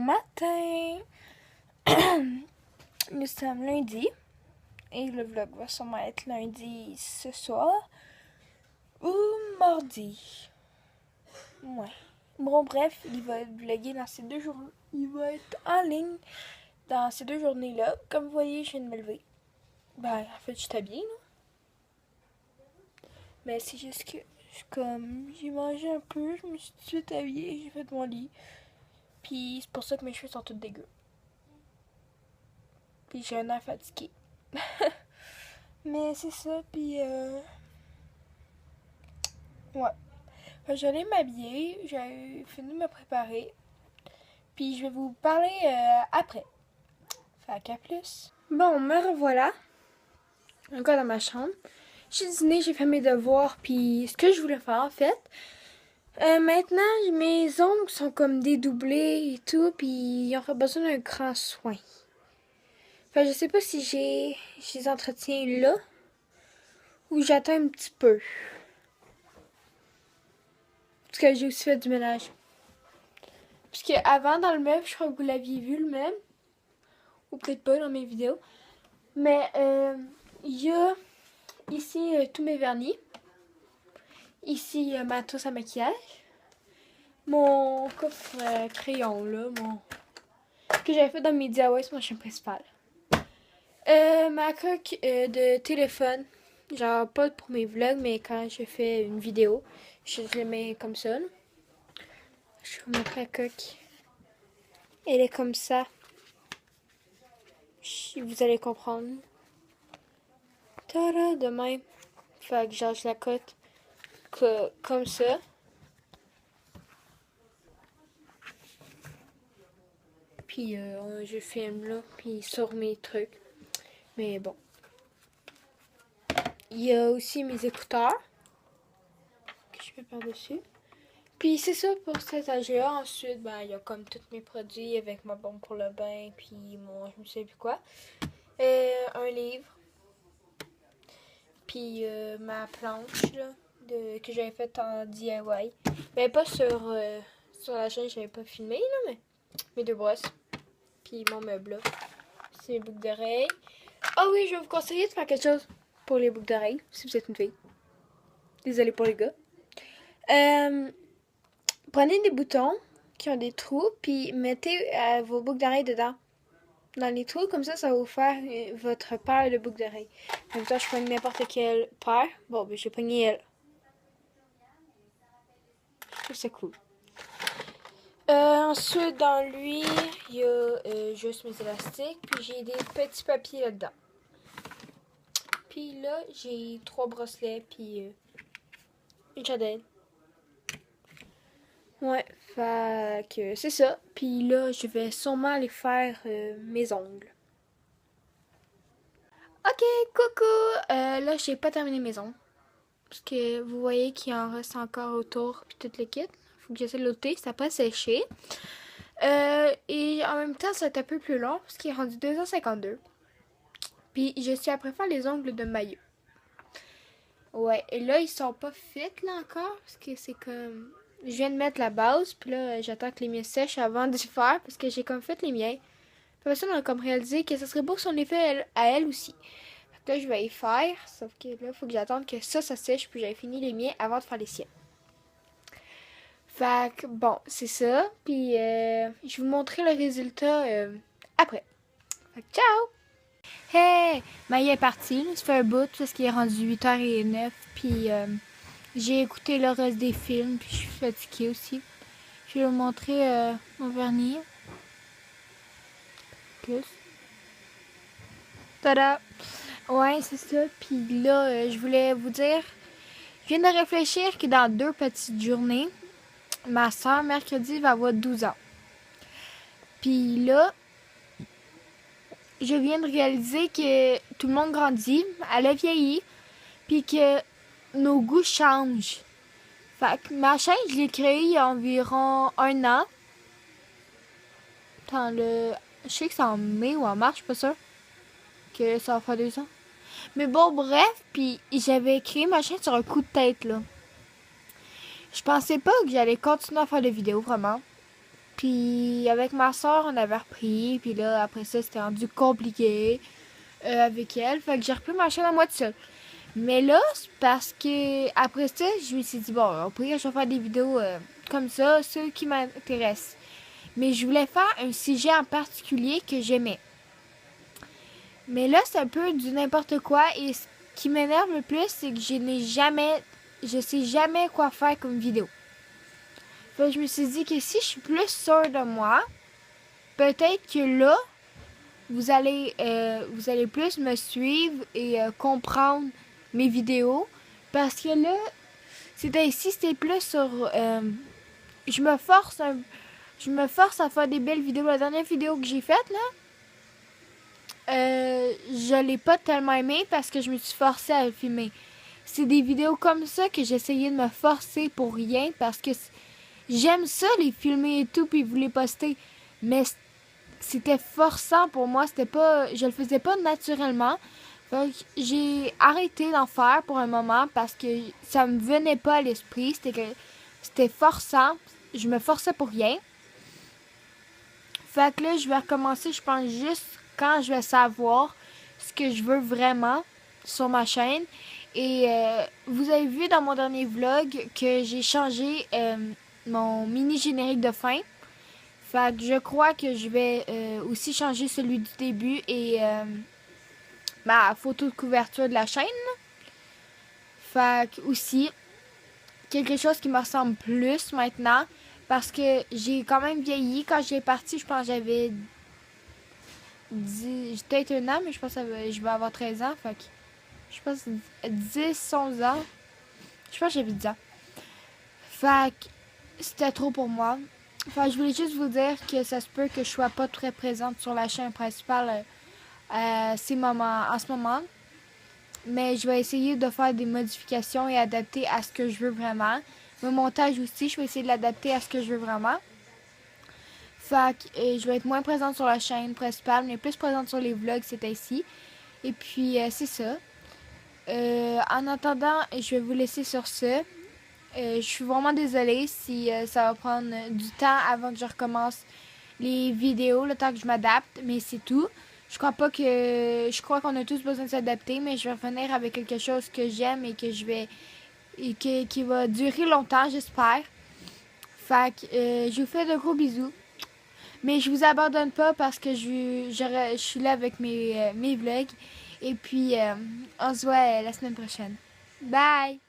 matin! Nous sommes lundi et le vlog va sûrement être lundi ce soir ou mardi. Ouais. Bon, bref, il va être vlogué dans ces 2 jours. Il va être en ligne dans ces 2 journées-là. Comme vous voyez, je viens de me lever. Ben, en fait, je suis habillée, là. Mais c'est juste que, j'ai mangé un peu, je me suis tout de suite habillée, j'ai fait mon lit. Puis c'est pour ça que mes cheveux sont tous dégueux. Puis j'ai un air fatigué. Mais c'est ça, puis ouais. J'allais m'habiller, j'ai fini de me préparer. Puis je vais vous parler après. Fait qu'à plus. Bon, me revoilà. Encore dans ma chambre. J'ai dîné, j'ai fait mes devoirs, puis ce que je voulais faire en fait. Maintenant, mes ongles sont comme dédoublés et tout, puis ils auraient besoin d'un grand soin. Enfin, je sais pas si je les entretiens là ou j'attends un petit peu. Parce que j'ai aussi fait du ménage. Parce que avant dans le meuble, je crois que vous l'aviez vu le meuble. Ou peut-être pas dans mes vidéos. Mais il y a ici tous mes vernis. Ici ma trousse à maquillage. Mon coffre crayon là, que j'avais fait dans mes DIY, c'est mon chien principal. Ma coque de téléphone. Genre pas pour mes vlogs, mais quand je fais une vidéo, je le mets comme ça. Là. Je vais vous montrer la coque. Elle est comme ça. Vous allez comprendre. Tada, de même. Fait que genre je la cote comme ça. Puis je filme là, puis sur mes trucs. Mais bon. Il y a aussi mes écouteurs que je mets par-dessus. Puis c'est ça pour cet âge-là. Ensuite, ben, il y a comme tous mes produits avec ma bombe pour le bain, puis mon je ne sais plus quoi. Un livre. Puis ma planche là, que j'avais faite en DIY. Ben pas sur la chaîne, j'avais pas filmé là, mais mes 2 brosses. Puis mon meuble là. C'est mes boucles d'oreilles. Ah oui, je vais vous conseiller de faire quelque chose pour les boucles d'oreilles, si vous êtes une fille. Désolée pour les gars. Prenez des boutons qui ont des trous, puis mettez vos boucles d'oreilles dedans. Dans les trous, comme ça va vous faire votre paire de boucles d'oreilles. Comme ça, je prends n'importe quelle paire. Bon, ben, j'ai pogné elle. Je trouve ça cool. Ensuite, dans lui, il y a juste mes élastiques, puis j'ai des petits papiers là-dedans. Puis là, j'ai 3 bracelets, puis une chandelle. Ouais, fait que c'est ça. Puis là, je vais sûrement aller faire mes ongles. Ok, coucou! Là, j'ai pas terminé mes ongles. Parce que vous voyez qu'il en reste encore autour, puis tout le kit. Faut que j'essaie de l'ôter, ça n'a pas séché. Et en même temps, ça va être un peu plus long, parce qu'il est rendu 2h52. Puis je suis après faire les ongles de maillot. Ouais, et là, ils sont pas faits là encore, parce que c'est comme... Je viens de mettre la base, puis là, j'attends que les miens sèchent avant de les faire, parce que j'ai comme fait les miens. Puis après ça, on a comme réalisé que ça serait beau si on les fait à elle aussi. Fait que là, je vais y faire, sauf que là, il faut que j'attende que ça sèche, puis j'avais fini les miens avant de faire les siennes. Fait que, bon, c'est ça. Puis, je vais vous montrer le résultat après. Fait que, ciao! Hey! Maya est partie, ça fait un bout, parce qu'il est rendu 8h09, puis j'ai écouté le reste des films, puis je suis fatiguée aussi. Je vais vous montrer mon vernis. Plus. Tada! Ouais, c'est ça. Puis là, je voulais vous dire, je viens de réfléchir que dans 2 petites journées, ma soeur, mercredi, va avoir 12 ans. Puis là, je viens de réaliser que tout le monde grandit, elle a vieilli, puis que nos goûts changent. Fait que ma chaîne, je l'ai créée il y a environ 1 an. Je sais que c'est en mai ou en mars, je suis pas sûre que ça va faire 2 ans. Mais bon, bref, puis j'avais créé ma chaîne sur un coup de tête, là. Je pensais pas que j'allais continuer à faire des vidéos, vraiment. Puis avec ma soeur, on avait repris. Puis là, après ça, c'était rendu compliqué avec elle. Fait que j'ai repris ma chaîne à moi toute seule. Mais là, c'est parce que après ça, je me suis dit, bon, au pire, je vais faire des vidéos comme ça, ceux qui m'intéressent. Mais je voulais faire un sujet en particulier que j'aimais. Mais là, c'est un peu du n'importe quoi. Et ce qui m'énerve le plus, c'est que je sais jamais quoi faire comme vidéo. Fait que je me suis dit que si je suis plus sûre de moi, peut-être que là, vous allez plus me suivre et comprendre mes vidéos. Parce que là, c'était plus sur... je me force à faire des belles vidéos. La dernière vidéo que j'ai faite, là, je l'ai pas tellement aimée parce que je me suis forcée à le filmer. C'est des vidéos comme ça que j'essayais de me forcer pour rien parce que j'aime ça, les filmer et tout, puis vous les poster. Mais c'était forçant pour moi, je le faisais pas naturellement. Fait que j'ai arrêté d'en faire pour un moment parce que ça me venait pas à l'esprit. C'était forçant. Je me forçais pour rien. Fait que là, je vais recommencer, je pense, juste quand je vais savoir ce que je veux vraiment sur ma chaîne. Et vous avez vu dans mon dernier vlog que j'ai changé mon mini générique de fin. Fait que je crois que je vais aussi changer celui du début et ma photo de couverture de la chaîne. Fait que aussi, quelque chose qui me ressemble plus maintenant. Parce que j'ai quand même vieilli. Quand j'ai parti, je pense que j'avais peut-être un an, mais je pense que je vais avoir 13 ans. Fait que je pense 10, 11 ans. Je pense que j'avais 10 ans. Fait que c'était trop pour moi. Enfin, je voulais juste vous dire que ça se peut que je sois pas très présente sur la chaîne principale en ce moment. Mais je vais essayer de faire des modifications et adapter à ce que je veux vraiment. Le montage aussi, je vais essayer de l'adapter à ce que je veux vraiment. Fait que je vais être moins présente sur la chaîne principale, mais plus présente sur les vlogs, c'est ainsi. Et puis, c'est ça. En attendant, je vais vous laisser sur ce. Je suis vraiment désolée si ça va prendre du temps avant que je recommence les vidéos, le temps que je m'adapte, mais c'est tout. Je crois qu'on a tous besoin de s'adapter, mais je vais revenir avec quelque chose que j'aime et que qui va durer longtemps, j'espère. Fait que je vous fais de gros bisous. Mais je vous abandonne pas parce que je suis là avec mes vlogs. Et puis, on se voit la semaine prochaine. Bye!